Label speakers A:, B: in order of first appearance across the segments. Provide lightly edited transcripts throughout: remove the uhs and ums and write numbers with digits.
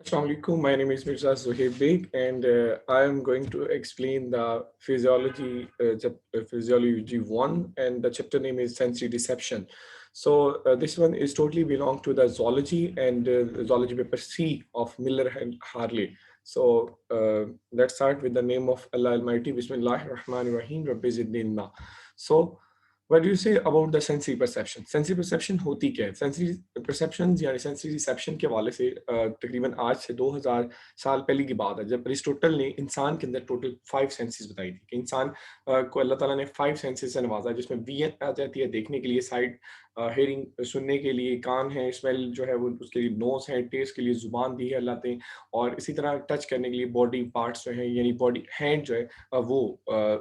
A: Assalamu alaikum. My name is Mirza Zuhair Beg, and I am going to explain the physiology one, and the chapter name is sensory deception. So this one is totally belong to the zoology and zoology paper C of Miller and Harley. So let's start with the name of Allah Almighty. Bismillahir Rahmanir Rahim. Rabbi Zidnillah. So what do you say about the sensory perception? Sensory perception होती क्या है? Sensory perception यानी sensory reception के हवाले से तकरीबन आज से 2000 साल पहले की बात है जब अरिस्टोटल ने इंसान के अंदर टोटल 5 सेंसेस बताई थी कि इंसान को अल्लाह ताला ने 5 सेंसेस से नवाजा जिसमें विजन आ जाती है देखने के लिए, साइड हेयरिंग सुनने के लिए, कान है, स्मेल जो है वो उसके लिए नोज है, टेस्ट के लिए जुबान दी है अल्लाह ने, और इसी तरह टच करने के लिए बॉडी पार्ट्स जो है यानी बॉडी हैंड जो है वो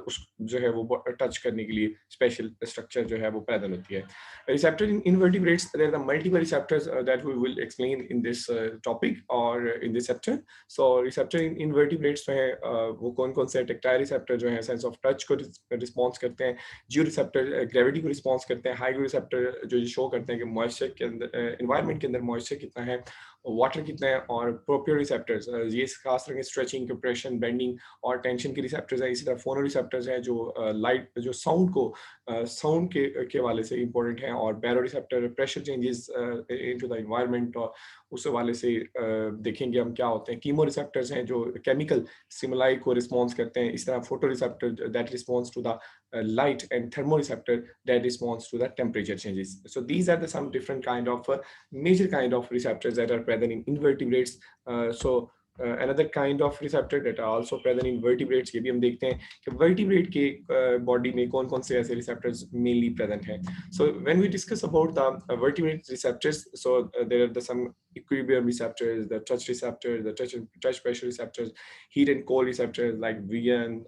A: उस जो है वो टच करने के लिए स्पेशल स्ट्रक्चर जो है वो पैदा होती है. Receptor in invertebrates, there are the multiple receptors that we will explain in this topic or in this chapter. So receptor in invertebrates जो है वो कौन कौन से tactile receptor जो है sense of touch को रिस्पॉन्स करते हैं, GEORECEPTOR ग्रेविटी को रिस्पॉन्स करते हैं, HYGRORECEPTOR जो शो करते हैं कि मॉइस्चर के अंदर एनवायरनमेंट के अंदर मॉइस्चर कितना है, वाटर कितना है, और प्रोप्रियोसेप्टर्स ये खास तरह के स्ट्रेचिंग, कंप्रेशन, बेंडिंग और टेंशन के रिसेप्टर्स हैं. इसी तरह फोनोरिसेप्टर्स हैं जो लाइट जो साउंड को साउंड के हवाले से इंपॉर्टेंट है, और baroreceptor pressure changes into the environment और उस हवाले से देखेंगे हम क्या होते हैं. कीमोरिसेप्टर्स हैं जो केमिकल स्टिमुलाई को रिस्पॉन्स करते हैं. इस तरह photoreceptor that response to the light, and thermoreceptor that responds to the temperature changes. So these are the some different kind of major kind of receptors that are present in invertebrates. Another kind of receptor that are also present in vertebrates, ये भी हम देखते हैं कि vertebrate के body में कौन कौन से ऐसे receptors mainly present हैं. So when we discuss about the vertebrate receptors, so there are the some equilibrium receptors, the touch receptors, the touch pressure receptors, heat and cold receptors like vision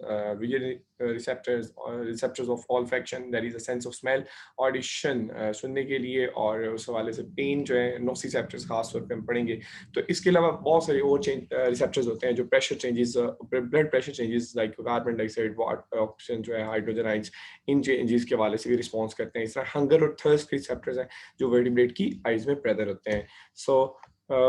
A: receptors, or receptors of olfaction, that is a sense of smell, audition सुनने के लिए, और उस हवाले से pen जो है nociceptors खास तौर पे हम पढ़ेंगे. तो इसके अलावा बहुत सारे और रिसेप्टर्स होते हैं जो pressure changes, blood pressure changes like carbon dioxide, oxygen जो है, हाइड्रोजन आयंस, इन चेंजेस के हवाले से भी रिस्पॉन्स करते हैं. इस तरह हंगर और थर्स्ट रिसेप्टर्स हैं जो वर्टिब्रेट की आइज में पैदा होते हैं. सो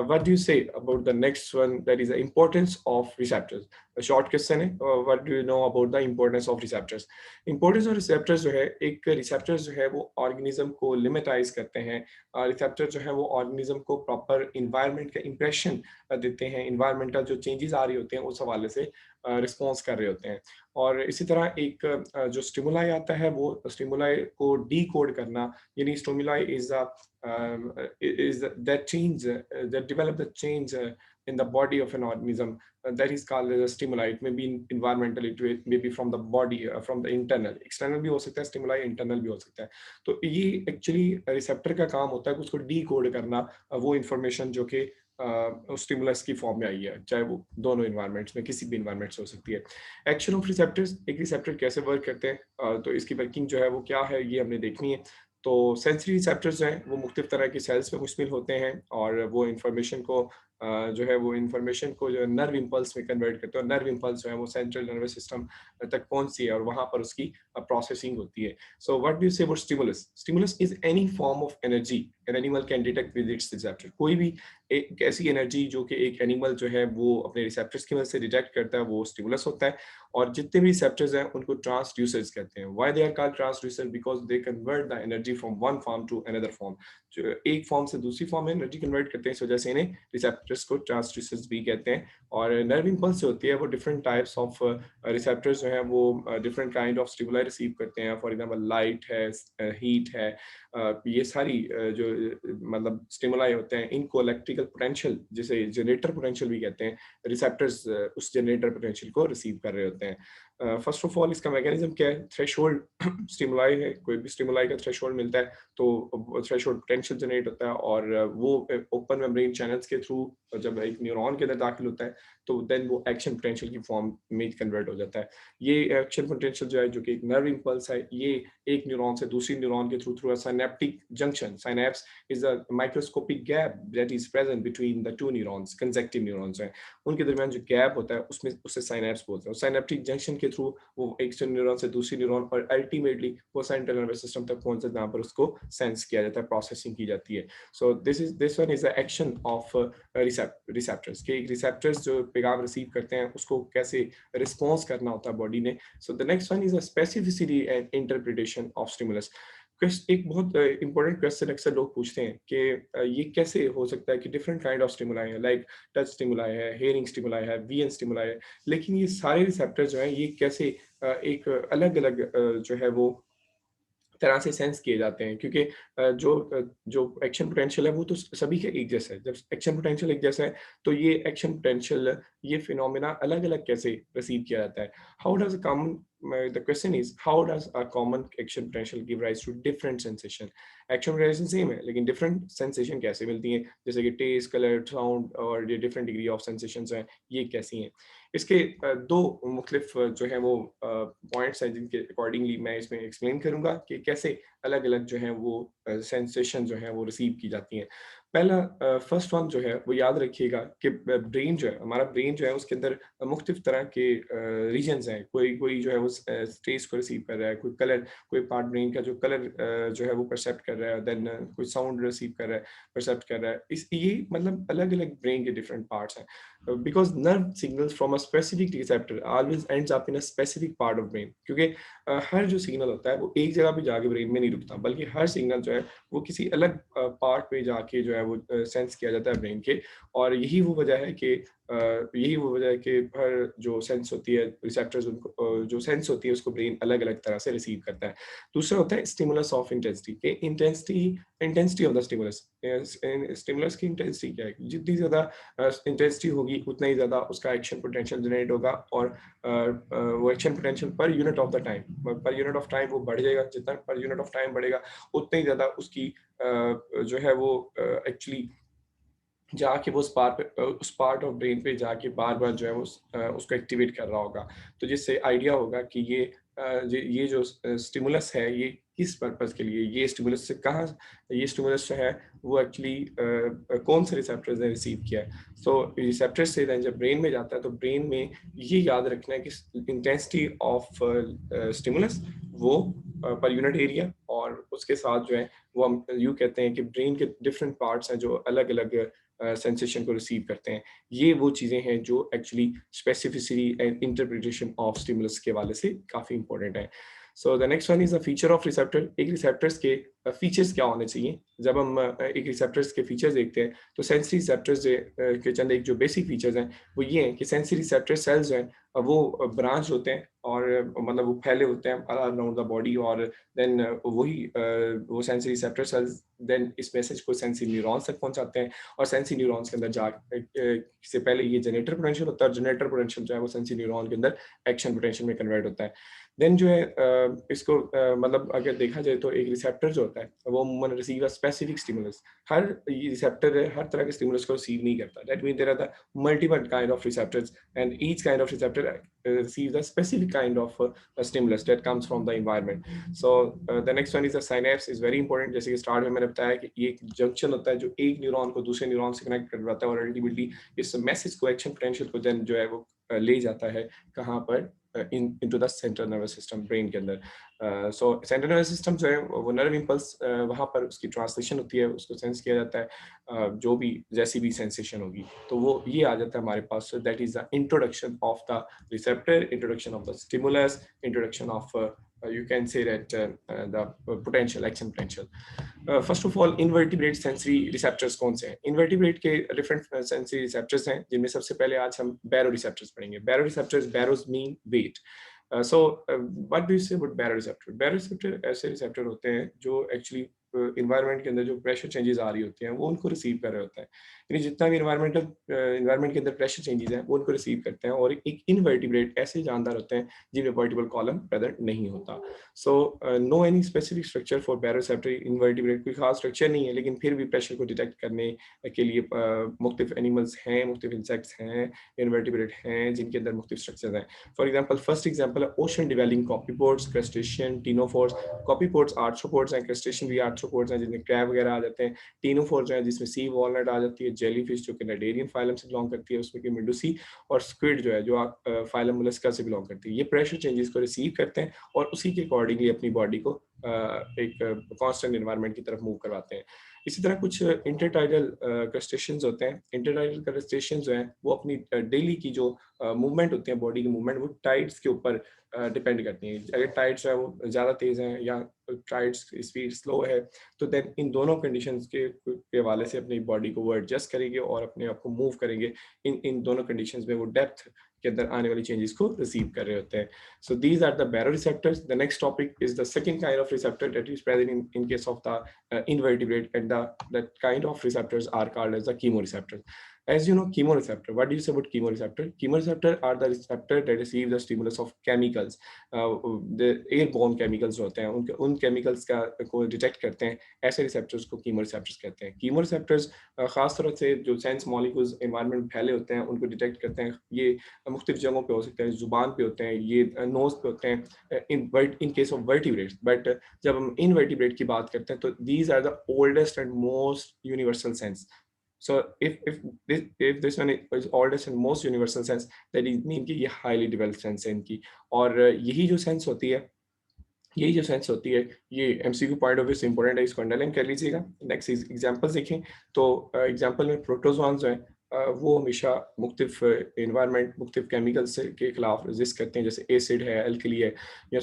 A: what do you say about the next one, that is the importance of receptors? A short question है, what do you know about the importance of receptors? Importance of receptors जो है, एक receptors जो है वो organism को limitize करते हैं. receptor जो है वो organism को proper environment का impression देते हैं, environmental जो changes आ रही होते हैं उस हवाले से रिस्पॉन्स कर रहे होते हैं. और इसी तरह एक जो स्टिमुलाई आता है वो स्टिमुलाई को डीकोड करना, यानी stimuli is that change that develop the change in the body of an organism, that is called as a stimuli. It may be environmental, it may be from the body, from the internal. External भी हो सकता है stimuli, internal भी हो सकता है. तो ये actually receptor का काम होता है कि उसको decode करना, वो information जो कि स्टिमुलस की फॉर्म में आई है, चाहे वो दोनों इन्वायरमेंट्स में किसी भी इन्वायरमेंट से हो सकती है. एक्शन ऑफ रिसेप्टर्स, एक रिसेप्टर कैसे वर्क करते हैं, तो इसकी वर्किंग जो है वो क्या है ये हमने देखनी है. तो सेंसरी रिसेप्टर्स जो हैं वो मुख्तलिफ तरह के सेल्स में मुश्तमिल होते हैं, और वो इंफॉर्मेशन को जो है वो इंफॉर्मेशन को जो नर्व इम्पल्स में कन्वर्ट करते हैं. नर्व इम्पल्स जो है वो सेंट्रल नर्वस सिस्टम तक पहुंचती है और वहां पर उसकी प्रोसेसिंग होती है. सो what do you say about stimulus? Stimulus is any form of energy an animal can detect with its receptor. कोई भी एक ऐसी एनर्जी जो कि एक एनिमल जो है वो अपने रिसेप्टर्स की मदद से डिटेक्ट करता है, वो स्टिमुलस होता है. और जितने भी रिसेप्टर्स हैं उनको ट्रांसड्यूसर्स कहते हैं. Why they are called transducer? Because they convert the energy from one form to another form. जो एक फॉर्म से दूसरी फॉर्म में एनर्जी कन्वर्ट करते हैं, इस वजह से इन्हें रिसेप्टर्स को ट्रांसड्यूसर्स भी कहते हैं. और नर्व इम्पल्स जो होती है वो डिफरेंट टाइप्स ऑफ रिसेप्टर्स जो हैं वो different kind of stimuli receive करते हैं. फॉर एग्जांपल लाइट है, हीट है, ये सारी जो मतलब स्टिमुलाई होते हैं, इनको इलेक्ट्रिकल पोटेंशियल, जिसे जनरेटर पोटेंशियल भी कहते हैं, रिसेप्टर्स उस जनरेटर पोटेंशियल को रिसीव कर रहे होते हैं. फर्स्ट ऑफ ऑल इसका मैकेनिज्म क्या है? थ्रेशोल्ड स्टिमुलाई है, कोई भी स्टिमुलाई का थ्रेशोल्ड मिलता है तो थ्रेशोल्ड पोटेंशियल जनरेट होता है, और वो ओपन मेम्ब्रेन चैनल्स के थ्रू जब एक न्यूरॉन के अंदर दाखिल होता है तो देन वो एक्शन पोटेंशियल की फॉर्म में कन्वर्ट हो जाता है. ये एक्शन पोटेंशियल जो है, जो कि एक नर्व इंपल्स है, ये एक न्यूरॉन से दूसरी न्यूरॉन के through a synaptic junction. Synapse is a microscopic gap that is present between the two neurons. Consecutive neurons हैं, उनके दरमियान जो गैप होता है उसमें उसे सिनेप्स बोलते हैं. सिनेप्टिक जंक्शन के थ्रू वो एक न्यूरॉन से दूसरी न्यूरॉन और अल्टीमेटली वो सेंट्रल नर्वस सिस्टम तक पहुंच जाता है, जहाँ पर उसको सेंस किया जाता है, प्रोसेसिंग की जाती है. So this one is the action of receptors के. रिसेप्टर्स जो पैगाम रिसीव करते हैं उसको कैसे रिस्पॉन्स करना होता है बॉडी ने. So the next one is a specificity and interpretation of stimulus. एक बहुत इंपॉर्टेंट क्वेश्चन अक्सर लोग पूछते हैं कि ये कैसे हो सकता है कि डिफरेंट काइंड ऑफ स्टिमुलाई है, लाइक टच स्टिमुलाई है, हेयरिंग स्टिमुलाई है, वीएन स्टिमुलाई है, लेकिन ये सारे रिसेप्टर जो हैं ये कैसे एक अलग अलग जो है वो तरह से सेंस किए जाते हैं, क्योंकि जो एक्शन पोटेंशियल है वो तो सभी के एक जैसा है. जब एक्शन पोटेंशियल एक जैसा है तो ये एक्शन पोटेंशियल, ये फिनोमेना अलग अलग कैसे रिसीव किया जाता है. How does common the question is how does a common action potential give rise to different sensation. Action potential same है लेकिन डिफरेंट सेंसेशन कैसे मिलती हैं, जैसे कि टेस्ट, कलर, साउंड और ये डिफरेंट डिग्री ऑफ सेंसेशंस हैं, ये कैसी हैं. इसके दो मुख्तलिफ जो है वो पॉइंट्स हैं जिनके अकॉर्डिंगली मैं इसमें एक्सप्लेन करूंगा कि कैसे अलग अलग जो है वो सेंसेशन जो है वो रिसीव की जाती हैं. पहला फर्स्ट वन जो है वो याद रखिएगा कि ब्रेन जो है, हमारा ब्रेन जो है उसके अंदर मुख्तलिफ तरह के रीजन्स हैं. कोई जो है वो टेस्ट को रिसीव कर रहा है, कोई कलर, कोई पार्ट ब्रेन का जो कलर जो है वो परसेप्ट कर रहा है, देन कोई साउंड रिसीव कर रहा है, परसेप्ट कर रहा है. ये मतलब अलग अलग ब्रेन के डिफरेंट पार्ट्स हैं. Because nerve signals from a specific receptor always ends up in a specific part of brain. क्योंकि हर जो सिग्नल होता है वो एक जगह पे जाके ब्रेन में नहीं रुकता, बल्कि हर सिग्नल जो है वो किसी अलग पार्ट पे जाके जो है वो सेंस किया जाता है ब्रेन के. और यही वो वजह है कि हर जो सेंस होती है, रिसेप्टर्स उनको जो सेंस होती है उसको ब्रेन अलग अलग तरह से रिसीव करता है. दूसरा होता है stimulus of intensity. Intensity of the stimulus. Stimulus की इंटेंसिटी क्या है, जितनी ज्यादा इंटेंसिटी होगी उतना ही ज्यादा उसका एक्शन पोटेंशियल जनरेट होगा, और वो action potential per unit of the time वो बढ़ जाएगा. जितना पर यूनिट ऑफ टाइम बढ़ेगा उतना ही ज्यादा उसकी जो है वो एक्चुअली जाके वो उस पार्ट ऑफ ब्रेन पे जाके बार बार जो है वो उसको एक्टिवेट कर रहा होगा. तो जिससे आइडिया होगा कि ये जो स्टिमुलस है ये किस पर्पस के लिए, ये स्टिमुलस से कहाँ, ये स्टिमुलस जो है वो एक्चुअली कौन से रिसेप्टर्स ने रिसीव किया है. सो रिसेप्टर से जब ब्रेन में जाता है तो ब्रेन में ये याद रखना है कि इंटेंसिटी ऑफ स्टिमुलस वो पर यूनिट एरिया, और उसके साथ जो है वो हम यूँ कहते हैं कि ब्रेन के डिफरेंट पार्ट्स हैं जो अलग अलग सेंसेशन को रिसीव करते हैं. ये वो चीज़ें हैं जो actually specificity and interpretation of stimulus के वाले से काफ़ी इंपॉर्टेंट है. So the next one is a feature of receptor. एक रिसेप्टर्स के फीचर्स क्या होने चाहिए. जब हम एक रिसेप्टर्स के फीचर्स देखते हैं तो सेंसरी रिसेप्टर्स के चंद एक जो बेसिक फीचर्स हैं वो ये हैं कि सेंसरी रिसेप्टर सेल्स जो हैं वो ब्रांच होते हैं, और मतलब वो फैले होते हैं अराउंड द बॉडी, और देन वो सेंसरी रिसेप्टर सेल्स देन इस मैसेज को सेंसरी न्यूरॉन्स तक पहुंचाते हैं, और सेंसरी न्यूरॉन्स के अंदर से पहले ये जनरेटर पोटेंशियल होता है, और जनरेटर पोटेंशियल जो है वो सेंसरी न्यूरॉन के अंदर एक्शन पोटेंशियल में कन्वर्ट होता है. देन जो है इसको मतलब अगर देखा जाए तो एक रिसेप्टर जो होता है वो अमूमन रिसीव अ स्पेसिफिक स्टिमुलस. हर रिसेप्टर हर तरह के स्टिमुलस को रिसीव नहीं करता. That mean there are the multiple kind of receptors, and each kind of receptor receives a specific kind of stimulus that comes from the environment. So the next one is the synapse is very important. जैसे कि start में मैंने बताया कि ये एक junction होता है जो एक न्यूरॉन को दूसरे न्यूरॉन से कनेक्ट करवाता है, और अल्टीमेटली इस मैसेज को, एक्शन पोटेंशियल को देन जो है वो ले जाता है कहाँ पर, into the central nervous system brain के अंदर. सो सेंट्रल नर्वस सिस्टम जो है वो नर्व इम्पल्स वहाँ पर उसकी ट्रांसलेशन होती है, उसको सेंस किया जाता है, जो भी जैसी भी सेंसेशन होगी तो वो ये आ जाता है हमारे पास. That is the introduction of the receptor, introduction of the stimulus, introduction of you can say that the potential action potential. First of all invertebrate sensory receptors कौन से हैं. इनवर्टिब्रेट के डिफरेंट सेंसरी रिसेप्टर्स हैं, जिनमें सबसे पहले आज हम बैरोरिसेप्टर्स पढ़ेंगे. Baroreceptors, baros mean weight. So what do you say about baroreceptor. Baroreceptor ऐसे रिसेप्टर होते हैं जो एक्चुअली इन्वायरमेंट के अंदर जो प्रेशर चेंजेस आ रही होती हैं वो उनको रिसीव कर रहे होते हैं. यानी जितना भी इन्वायरमेंट के अंदर प्रेशर चेंजेस हैं वो उनको रिसीव करते हैं. और एक इनवर्टिब्रेट ऐसे जानदार होते हैं जिनमें वर्टिब्रल कॉलम प्रेजेंट नहीं होता. So no any specific structure for baroreceptor. Invertebrate कोई खास स्ट्रक्चर नहीं है, लेकिन फिर भी प्रेशर को डिटेक्ट करने के लिए मुख्तलिफ एनिमल्स हैं, मुख्तलिफ इंसेक्ट्स हैं, इनवर्टिब्रेट हैं जिनके अंदर मुख्तलिफ स्ट्रक्चर्स हैं. फॉर एग्जाम्पल, फर्स्ट एग्जाम्पल है ओशन डिवेलिंग कॉपीपोड्स, क्रस्टेशियन, टिनोफोर्स. कॉपीपोड्स आर्थ्रोपोड्स हैं, क्रस्टेशियन भी आर्थ्रोपोड्स आर्थ्रोपोड्स हैं जिनमें क्रैब वगैरह आ जाते हैं, टीनोफोर जो है जिसमें सी वॉलनट आ जाती है, जेलीफिश जो कि नाइडेरियन फाइलम से बिलोंग करती है उसमें कि मेडुसी, और स्क्विड जो है जो फाइलम मोलस्का से बिलोंग करती है। ये प्रेशर चेंजेस को रिसीव करते हैं और उसी के अकॉर्डिंगली अपनी बॉडी को एक कांस्टेंट एनवायरनमेंट की तरफ मूव करवाते हैं। इसी तरह कुछ इंटरटाइडल क्रस्टेशियंस होते हैं। इंटरटाइडल क्रस्टेशियंस जो हैं वो अपनी डेली की जो मूवमेंट होती है, बॉडी की मूवमेंट, वो टाइड्स के ऊपर डिपेंड करती हैं। अगर टाइड्स जो है वो ज़्यादा तेज़ हैं या टाइड्स स्पीड स्लो है तो देन इन दोनों कंडीशंस के हवाले से अपनी बॉडी को वो एडजस्ट करेंगे और अपने आप को मूव करेंगे। इन दोनों कंडीशंस में वो डेप्थ के अंदर आने वाली चेंजेस को रिसीव कर रहे होते हैं। So these are the baroreceptors. The next topic is the second kind of receptor that is present in case of the invertebrate, and that kind of receptors are called as the chemoreceptors. As you know, chemoreceptor. What do you say about chemoreceptor? Chemoreceptor are the receptor that receive the stimulus of chemicals. The airborne chemicals होते हैं उन chemicals को detect करते हैं, ऐसे receptors को chemoreceptors कहते हैं। chemoreceptors खास तौर से जो sense molecules environment में फैले होते हैं उनको detect करते हैं। ये मुख्तलिफ जगहों पे हो सकते हैं, जुबान पे होते हैं, ये नोज पे होते हैं in case of vertebrates. But जब हम इनवर्टिब्रेट की बात करते हैं तो these are the oldest and most universal sense. So if this one is oldest and most universal sense, that is mean कि ये highly developed sense है इनकी। और यही जो सेंस होती है, ये एमसीक्यू पॉइंट ऑफ व्यू से इंपॉर्टेंट है, इसको अंडरलाइन कर लीजिएगा। नेक्स्ट एग्जांपल्स देखें तो एग्जांपल में प्रोटोजोआन्स जो हैं वो हमेशा मुख्तलिफ इन्वायरमेंट, मुख्तलिफ केमिकल्स के खिलाफ रेजिस्ट करते हैं, जैसे एसिड है, एल्कली है, या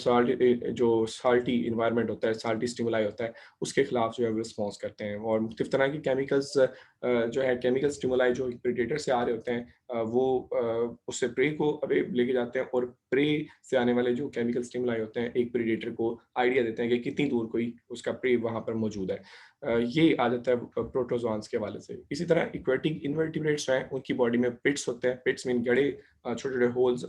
A: जो साल्टी इन्वायरमेंट होता है, साल्टी स्टिमुलाई होता है, उसके खिलाफ जो है वो रिस्पॉन्स करते हैं। और मुख्तलिफ तरह के केमिकल्स जो है, केमिकल स्टिमुलाई जो प्रेडेटर से आ रहे होते हैं वो उससे प्रे को अवे लेके जाते हैं, और प्रे से आने वाले जो केमिकल स्टिमुलाई होते हैं एक प्रेडेटर को आइडिया देते हैं कि कितनी दूर कोई उसका प्रे वहाँ पर मौजूद है। ये आ जाता है प्रोटोजोआन्स के हवाले से। इसी तरह इक्वेटिक इन्वर्टिब्रेट्स हैं, उनकी बॉडी में पिट्स होते हैं। पिट्स मीन गड़े, छोटे छोटे होल्स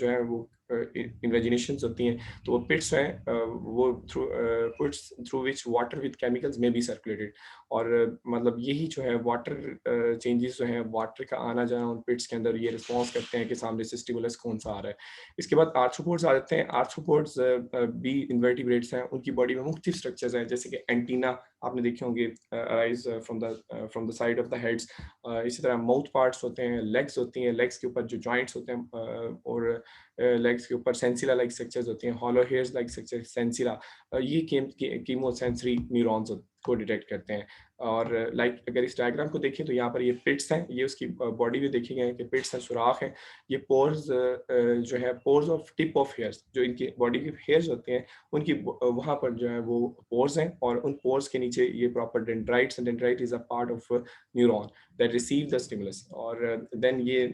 A: जो है वो इन्वेजिनेशंस होती हैं। तो वो पिट्स हैं वो through which water with chemicals में बी सर्कुलेटेड। और मतलब यही जो है वाटर चेंजेस जो हैं, वाटर का आना जाना उन पिट्स के अंदर, ये रिस्पॉन्स करते हैं कि सामने से स्टिमुलस कौन सा आ रहा है। इसके बाद आर्थ्रोपोड्स आ जाते हैं। आर्थ्रोपोड्स भी इन्वर्टिब्रेट्स हैं, उनकी बॉडी में मुख्तलिफ स्ट्रक्चर्स हैं, जैसे कि एंटीना आपने देखे होंगे arise from the side of the heads. इसी तरह माउथ पार्ट्स होते हैं, लेग्स होती हैं, लेग्स के ऊपर जो जॉइंट्स होते हैं और लेग्स के ऊपर सेंसिला लाइक स्ट्रक्चर्स होती हैं, हॉलो हेयर्स लाइक स्ट्रक्चर सेंसिला। ये कीमोसेंसरी न्यूरॉन्स को डिटेक्ट करते हैं। और लाइक अगर इस डायग्राम को देखें तो यहाँ पर ये पिट्स हैं, ये उसकी बॉडी में देखेंगे कि पिट्स हैं, सुराख हैं। ये पोर्स जो है, pores of tip of hairs, जो इनकी बॉडी के हेयर्स होते हैं उनकी वहाँ पर जो है वो पोर्स हैं, और उन पोर्स के नीचे ये proper dendrites, and dendrite is a part of neuron that receive the stimulus. और देन ये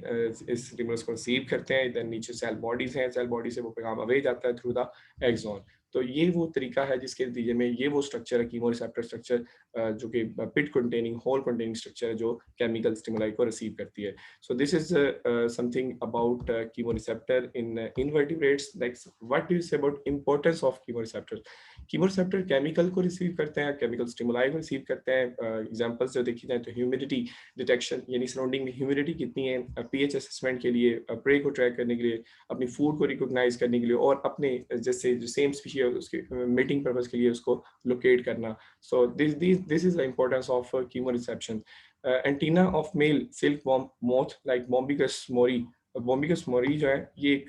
A: इस स्टिमुलस को रिसीव करते हैं। देन नीचे सेल बॉडीज हैं, सेल बॉडी से वो पैगाम अवे जाता है थ्रू द एक्सॉन। तो ये वो तरीका है जिसके नतीजे में ये वो स्ट्रक्चर है, कीमोरिसेप्टर स्ट्रक्चर, जो कि पिट कंटेनिंग, होल कंटेनिंग स्ट्रक्चर है जो केमिकल स्टिमुलाई को रिसीव करती है। So this is something about chemoreceptor in invertebrates. Next, what do you say about importance of chemoreceptor? Chemoreceptor chemical को रिसीव करते हैं, केमिकल स्टिमुलाई को रिसीव करते हैं। एग्जांपल्स जो देखी जाए तो ह्यूमिडिटी डिटेक्शन, यानी सराउंडिंग में ह्यूमिडिटी कितनी है, पीएच असेसमेंट के लिए, प्रे को ट्रैक करने के लिए, अपनी फूड को रिकॉग्नाइज करने के लिए, और अपने जैसे जो सेम स्पीशीज है उसके मीटिंग पर्पस के लिए उसको लोकेट करना। So this is the importance of chemoreception. Antenna of male silk worm moth like Bombyx mori. Bombyx mori जो है ये एक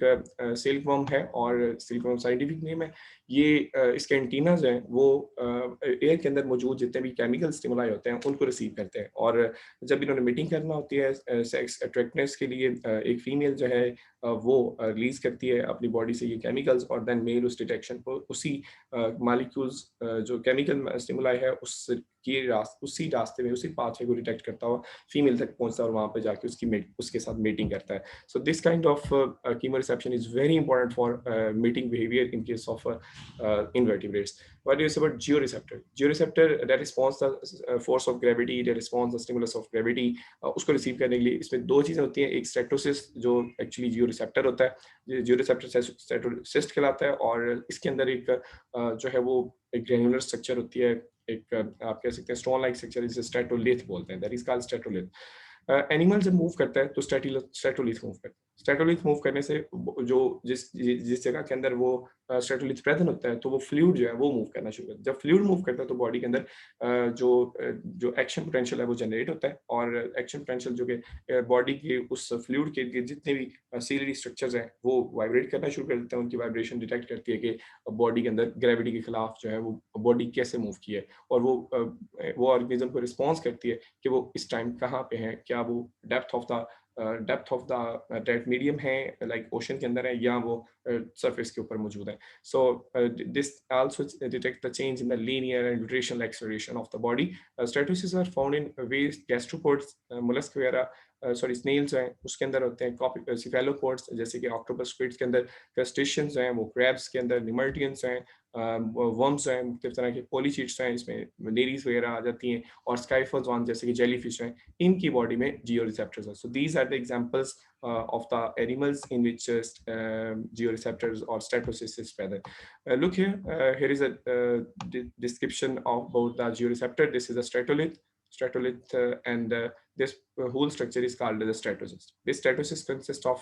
A: सिल्क वॉर्म है, और सिल्क वॉर्म साइंटिफिक नेम है। ये इसके एंटीना जो हैं वो एयर के अंदर मौजूद जितने भी केमिकल स्टिमुलाई होते हैं उनको रिसीव करते हैं। और जब इन्होंने मीटिंग करना होती है सेक्स अट्रैक्टनेस के लिए, एक फीमेल जो है वो रिलीज करती है अपनी बॉडी से ये केमिकल्स, और देन मेल उस डिटेक्शन को उसी मॉलिक्यूल्स जो केमिकल स्टिमुलाई है उसी रास्ते में, उसी पाथवे को डिटेक्ट करता हुआ फीमेल तक पहुंचता है, और वहाँ पे जाके उसके साथ मीटिंग करता है। So this kind of chemoreception is very important for mating behavior in case of invertebrates. What do you say about georeceptor? Georeceptor that responds the force of gravity, that responds the stimulus of gravity, उसको receive करने के लिए इसमें दो चीज़ें होती हैं। एक स्टेटोसिस्ट जो एक्चुअली जियोरिसेप्टर होता है, जियोरिसेप्टर स्टेटोसिस्ट कहलाता है, और इसके अंदर एक जो है वो एक ग्रेनुलर स्ट्रक्चर होती है, एक आप कह सकते हैं स्टोन लाइक स्ट्रक्चर, जिसे स्टेटोलिथ बोलते हैं, दैट इज कॉल्ड स्टेटोलिथ। एनिमल जब मूव करता है तो स्टेटोलिथ मूव करता है। स्टेटोलिथ मूव करने से जो जिस जगह के अंदर वो स्टेटोलिथ प्रेजेंट होता है तो वो फ्लूइड जो है वो मूव करना शुरू करता है। जब फ्लूइड मूव करता है तो बॉडी के अंदर जो एक्शन पोटेंशियल है वो जनरेट होता है, और एक्शन पोटेंशियल जो कि बॉडी के उस फ्लूइड के जितने भी सीलरी स्ट्रक्चर्स हैं वो वाइब्रेट करना शुरू कर देते हैं। उनकी वाइब्रेशन डिटेक्ट करती है कि बॉडी के अंदर ग्रेविटी के खिलाफ जो है वो बॉडी कैसे मूव की है, और वो ऑर्गेनिज्म को रिस्पॉन्स करती है कि वो इस टाइम कहाँ पे है, क्या वो depth of the that medium है लाइक ओशन के अंदर है, या वो सरफेस के ऊपर मौजूद है। So this also detect the change in the linear and rotational acceleration of the body. Statocysts are found in west gastropods, molluscs वगैरह सॉरी स्नेल्स हैं उसके अंदर होते हैं, सिफेलोपोड्स जैसे कि ऑक्टोपस स्क्विड्स के अंदर, क्रस्टेशियंस हैं वो क्रैब्स के अंदर, निमर्टियंस हैं, वर्म्स हैं, मुख्तलिफ तरह के पॉलीचीट्स हैं इसमें नेरीज वगैरह आ जाती हैं, और स्काइफोजॉन जैसे कि जेलीफिश हैं, इनकी बॉडी में जियोरिसेप्टर्स हैं। So these are the examples of the animals in which georeceptors or statocysts is present. Look here, here is a description of about the georeceptor. This is a stratolith, and this whole structure is called the statocyst. This statocyst consists of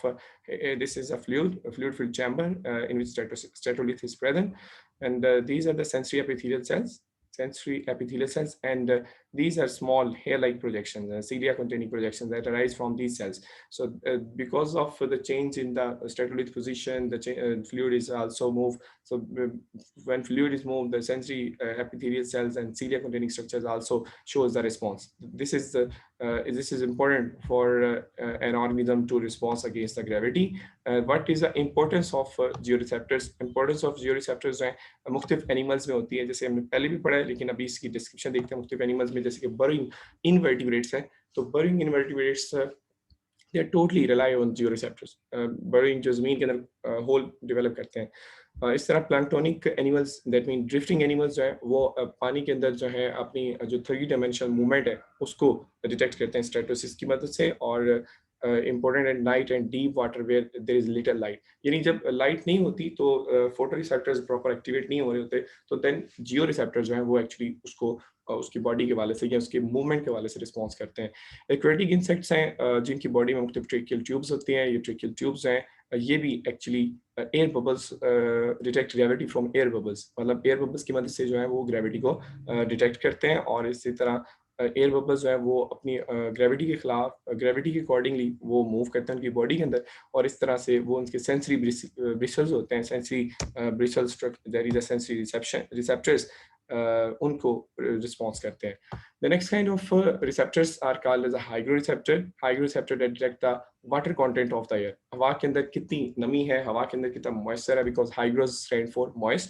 A: this is a fluid-filled chamber in which stratolith is present, and these are the sensory epithelial cells, and these are small hair-like projections, cilia-containing projections that arise from these cells. So because of the change in the statolith position, the fluid is also moved. So when fluid is moved, the sensory epithelial cells and cilia-containing structures also shows the response. This is important for an organism to respond against the gravity. What is the importance of georeceptors? Importance of georeceptors है मुख्तलिफ animals में होती है, जैसे हमने पहले भी पढ़ा है, लेकिन अभी इसकी डिस्क्रिप्शन देखते हैं। मुख्तलिफ एनिमल्स में जैसे कि बरिंग इनवर्टिब्रेट्स हैं, तो burrowing invertebrates they totally rely on georeceptors. Burrowing जो जमीन के अंदर होल डेवलप करते हैं। इस तरह planktonic animals that mean drifting animals जो है वो पानी के अंदर जो है अपनी जो 3 डायमेंशनल मूवमेंट है उसको डिटेक्ट करते हैं स्ट्रेटोसिस की मदद से, और important at night and deep water where there is little light. यानी जब लाइट नहीं होती तो फोटोरिसेप्टर्स प्रॉपर एक्टिवेट नहीं हो रहे होते, तो देन जियोरिसेप्टर्स जो हैं वो एक्चुअली उसको उसकी बॉडी के वाले से या उसके मूवमेंट के वाले से रिस्पॉन्स करते हैं। एक्वेटिक इंसेक्ट्स हैं जिनकी बॉडी में मुख्तलिफ ट्रेकियल ट्यूब्स होती हैं। ये ट्रेकियल ट्यूब्स हैं ये भी actually air bubbles detect gravity from air bubbles, मतलब एयर बबल्स की मदद से जो है वो ग्रेविटी को डिटेक्ट करते हैं, और इसी तरह एयर बबल्स जो है वो अपनी ग्रेविटी के खिलाफ ग्रेविटी के अकॉर्डिंगली वो मूव करते हैं उनकी बॉडी के अंदर, और इस तरह से वो उनके सेंसरी ब्रिसल्स होते हैं, sensory bristles there is a sensory receptors उनको रिस्पॉन्स करते हैं। The next kind of receptors are called as a hygroreceptor. Hygroreceptor that detect the water content of the air. हवा के अंदर कितनी नमी है, हवा के अंदर कितना moisture है, because hygros stand for moist.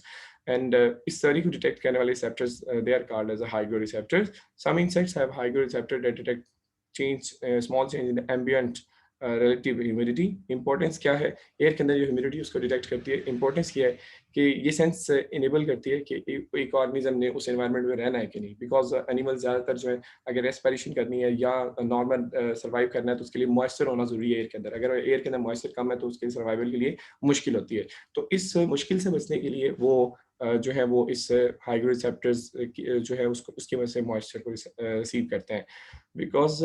A: And इस सारी को डिटेक्ट करने वाले receptors they are called as a hygroreceptors. Some insects have hygroreceptor that detect small change in the ambient relative humidity. Importance क्या है, एयर के अंदर जो ह्यूमिडिटी उसको डिटेक्ट करती है। इंपॉर्टेंस क्या है कि ये सेंस इनेबल करती है कि एक ऑर्गेनिज्म ने उस एनवायरनमेंट में रहना है कि नहीं, बिकॉज एनिमल ज़्यादातर जो है अगर रेस्पिरेशन करनी है या नॉर्मल सर्वाइव करना है तो उसके लिए मॉइस्चर होना जरूरी है एयर के अंदर। अगर एयर के अंदर मॉइस्चर कम है तो उसके सर्वाइवल के लिए मुश्किल होती है। तो इस मुश्किल से बचने के लिए वो जो है वो इस हाइग्रोरेसेप्टर्स जो है उसकी वजह से मॉइस्चर को रिसीव करते हैं, बिकॉज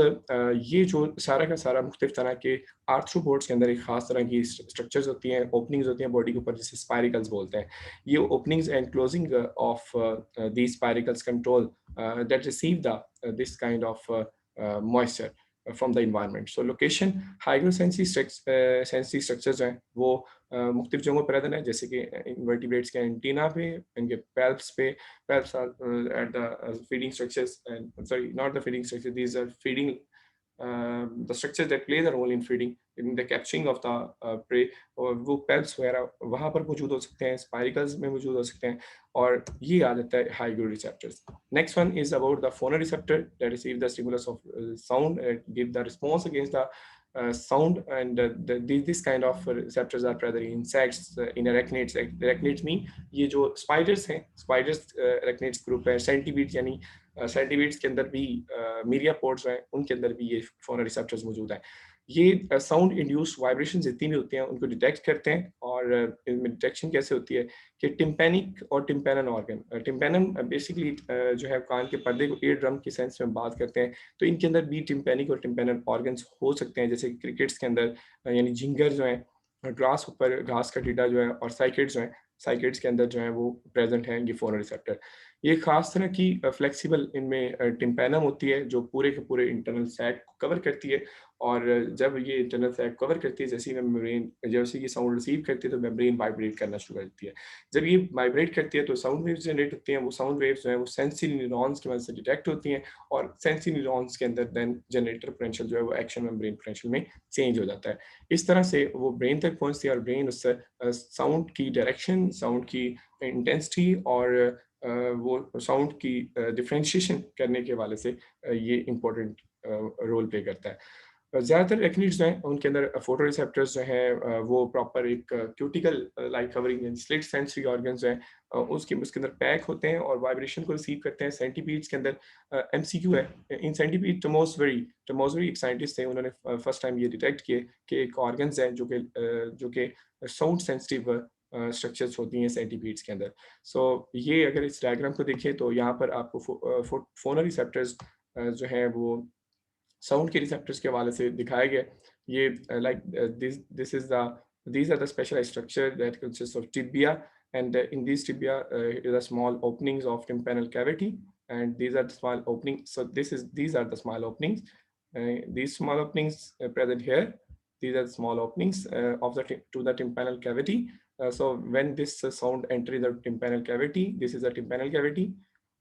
A: ये जो सारा का सारा मुख्तलिफ तरह के आर्थ्रोपोड्स के अंदर एक खास तरह की स्ट्रक्चर्स होती हैं, ओपनिंग्स होती हैं बॉडी के ऊपर, जिसे स्पाइरिकल्स बोलते हैं। ये openings and closing of these spiracles control that receive this kind of moisture from the environment. So location, hygrosensory structures हैं वो मुख्तलिफ जगहों पर रहते हैं, जैसे कि invertebrates के एंटीना पे, इनके palps पे, palps are at the feeding structures, and sorry, not the feeding structures, these are feeding the structures that play the role in feeding, in the capturing of the prey, और वो palps वगैरह वहाँ पर मौजूद हो सकते हैं, spiracles में मौजूद हो सकते हैं, और ये आ जाता है hygroreceptors. Next one is about the phonoreceptor that receive the stimulus of sound, give the response against the sound, and this kind of receptors are present in insects, in arachnids. Arachnids mean ये जो spiders हैं, spiders arachnids group है, centipedes यानी centipedes के अंदर भी मीरियापोड्स हैं, उनके अंदर भी ये फोनोरिसेप्टर्स मौजूद हैं। ये साउंड इंड्यूस्ड वाइब्रेशन जितनी भी होती हैं उनको डिटेक्ट करते हैं। और इनमें डिटेक्शन कैसे होती है कि टिम्पैनिक और टिम्पैनन ऑर्गन, टिम्पैनन बेसिकली जो है कान के पर्दे को ईयर ड्रम के सेंस में बात करते हैं, तो इनके अंदर भी टिम्पैनिक और टिम्पैनन ऑर्गन्स हो सकते हैं, जैसे क्रिकेट्स के अंदर यानी झिंगर जो है, ग्रास ऊपर घास का टीडा जो है, और साइकेट्स जो है, साइकेट्स के अंदर जो है वो प्रेजेंट है ये फोनोरिसेप्टर। ये खास तरह की फ्लेक्सिबल इनमें टिम्पैनम होती है जो पूरे के पूरे इंटरनल सैक को कवर करती है। और जब ये इंटरनल सैक कवर करती है, जैसे ही मेम्ब्रेन जैसे ये साउंड रिसीव करती है तो मेम्ब्रेन वाइब्रेट करना शुरू कर देती है। जब ये वाइब्रेट करती है तो साउंड वेव्स जनरेट होती हैं। वो साउंड वेव्स जो है वो सेंसरी न्यूरॉन्स की मदद से डिटेक्ट होती हैं, और सेंसरी न्यूरॉन्स के अंदर देन जनरेटर पोटेंशियल जो है वो एक्शन मेम्ब्रेन पोटेंशियल में चेंज हो जाता है। इस तरह से वो ब्रेन तक पहुंचती है, और ब्रेन उससे साउंड की डायरेक्शन, साउंड की इंटेंसिटी और वो साउंड की डिफ्रेंशिएशन करने के हवाले से ये इम्पोर्टेंट रोल प्ले करता है। ज़्यादातर एरेक्निड्स जो हैं उनके अंदर फोटो रिसेप्टर्स जो हैं वो प्रॉपर एक cuticle like covering slit sensory organs जो हैं उसके अंदर पैक होते हैं और वाइब्रेशन को रिसीव करते हैं। सेंटीपीड्स के अंदर एमसीक्यू है, इन सेंटीपीड टमोसवेरी एक साइंटिस्ट थे, उन्होंने फर्स्ट टाइम ये डिटेक्ट किए कि एक ऑर्गन्स हैं जो कि साउंड सेंसिटिव स्ट्रक्चर्स होती हैं सेंटीपीड्स के अंदर। सो ये अगर इस डायग्राम को देखें तो यहाँ पर आपको फोनोरिसेप्टर्स जो हैं वो साउंड के रिसेप्टर्स के हवाले से दिखाया गया। ये like this is the these are the specialized structure that consists of tibia, and in these tibia is a small openings of tympanal cavity, and these are the small openings. So these are the small openings. These small openings present here. These are the small openings of to the tympanal cavity. So when this sound enters the tympanal cavity, this is a tympanal cavity,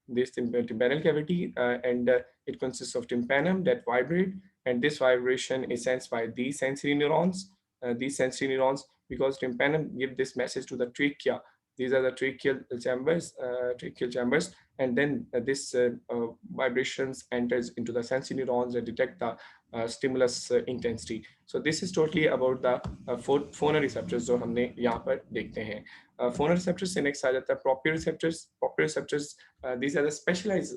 A: this tympanal cavity, and it consists of tympanum that vibrate, and this vibration is sensed by these sensory neurons. These sensory neurons, because tympanum give this message to the trachea. These are the tracheal chambers, and then this vibrations enters into the sensory neurons that detect the stimulus intensity. So this is totally about the phonoreceptors जो हमने यहाँ पर देखते हैं। Phonoreceptors से next आ जाता है proprioceptors. Proprioceptors, these are the specialized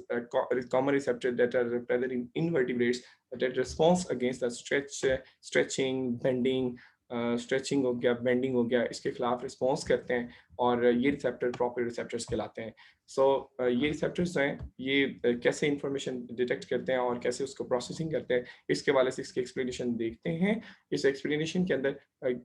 A: common receptors that are present in invertebrates that response against the stretching, bending, stretching हो गया, बेंडिंग हो गया, इसके खिलाफ रिस्पॉन्स करते हैं, और ये रिसेप्टर प्रॉपर रिसेप्टर्स कहलाते हैं। सो ये रिसेप्टर्स हैं, ये कैसे इंफॉर्मेशन डिटेक्ट करते हैं और कैसे उसको प्रोसेसिंग करते हैं, इसके वाले से इसकी एक्सप्लेनेशन देखते हैं। इस एक्सप्लेनेशन के अंदर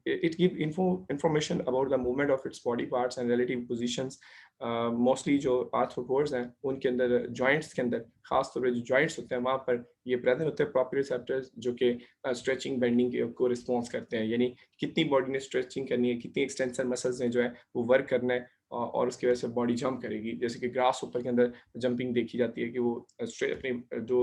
A: it give information about the movement of its body parts and relative positions. Mostly जो आर्थ्रोपोड्स हैं उनके अंदर जॉइंट्स के अंदर खास तौर पर जो जॉइंट्स होते हैं वहाँ पर ये प्रेजेंट होते हैं प्रोप्रियोसेप्टर्स जो कि स्ट्रेचिंग बेंडिंग को रिस्पॉन्स करते हैं, यानी कितनी बॉडी ने स्ट्रेचिंग करनी है, कितनी एक्सटेंसर मसल्स ने जो है वो वर्क करना है, और उसकी वजह से बॉडी जंप करेगी। जैसे कि ग्रास ऊपर के अंदर जंपिंग देखी जाती है कि वो अपने जो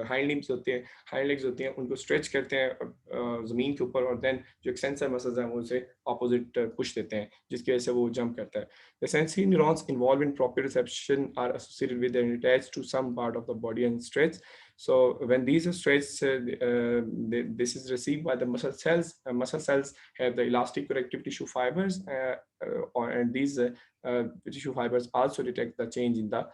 A: हाइंड लिम्स होते हैं, हाइंड लेग्स होती हैं, उनको स्ट्रेच करते हैं ज़मीन के ऊपर, और देन जो एक्सटेंसर मसल्स हैं वो उसे ऑपोजिट पुश देते हैं, जिसकी वजह से वो जंप करता है। The sensory neurons involved in proprioception are associated with and attached to some part of the body and stretch. So when these are stretched, this is received by the muscle cells. Muscle cells have the elastic connective tissue fibers, and these tissue fibers also detect the change in the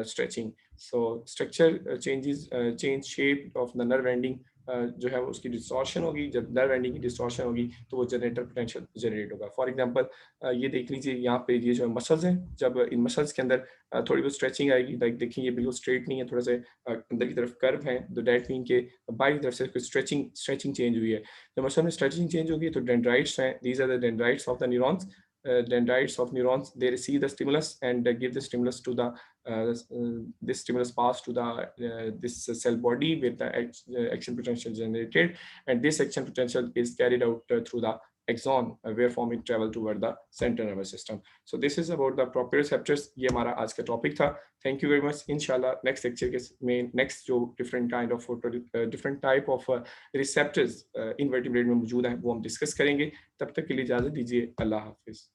A: stretching. So structure change shape of the nerve ending जो है उसकी distortion होगी। जब nerve ending की distortion होगी तो वो generator potential generate होगा। फॉर एग्जांपल ये देख लीजिए यहाँ पे ये जो मसल्स हैं, जब इन मसल्स के अंदर थोड़ी बहुत स्ट्रेचिंग आएगी, लाइक देखिए ये बिल्कुल स्ट्रेट नहीं है, थोड़ा सा अंदर की तरफ कर्व है, तो डेट मीन के बाई तरफ से स्ट्रेचिंग चेंज हुई है। जब मसल में स्ट्रेचिंग चेंज होगी तो डेंड्राइट्स हैं, these are the dendrites of the neurons. Dendrites of neurons, they receive the stimulus and give the stimulus to the this stimulus pass to the this cell body with the action potential generated, and this action potential is carried out through the axon, where from it travel toward the central nervous system. So this is about the proprioceptors. ये हमारा आज का topic था। Thank you very much. इंशाल्लाह next lecture के में next जो different type of receptors invertebrate में मौजूद हैं वो हम डिस्कस करेंगे। तब तक के लिए इजाजत दीजिए। अल्लाह हाफिज।